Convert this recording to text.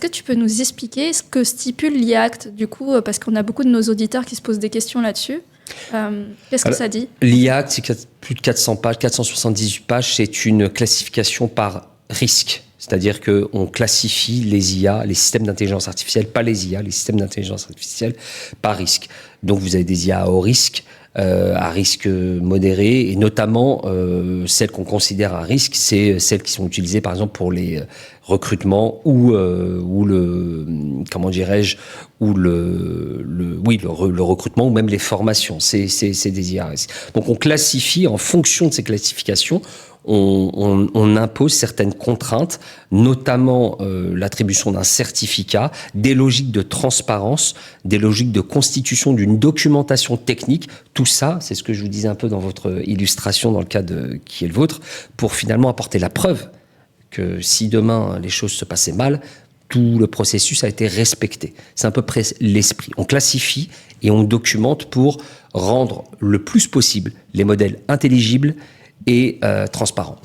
que tu peux nous expliquer ce que stipule l'IA Act, du coup, parce qu'on a beaucoup de nos auditeurs qui se posent des questions là-dessus. Qu'est-ce que ça dit? L'IA Act, c'est plus de 400 pages, 478 pages, c'est une classification par risque. C'est-à-dire qu'on classifie les IA, les systèmes d'intelligence artificielle, pas les IA, les systèmes d'intelligence artificielle par risque. Donc vous avez des IA à haut risque, à risque modéré, et notamment celles qu'on considère à risque, c'est celles qui sont utilisées par exemple pour les recrutements ou le comment dirais-je ou le recrutement ou même les formations. C'est des IA à risque. Donc on classifie en fonction de ces classifications. On impose certaines contraintes, notamment l'attribution d'un certificat, des logiques de transparence, des logiques de constitution d'une documentation technique. Tout ça, c'est ce que je vous disais un peu dans votre illustration, dans le cas qui est le vôtre, pour finalement apporter la preuve que si demain les choses se passaient mal, tout le processus a été respecté. C'est à peu près l'esprit. On classifie et on documente pour rendre le plus possible les modèles intelligibles et transparent.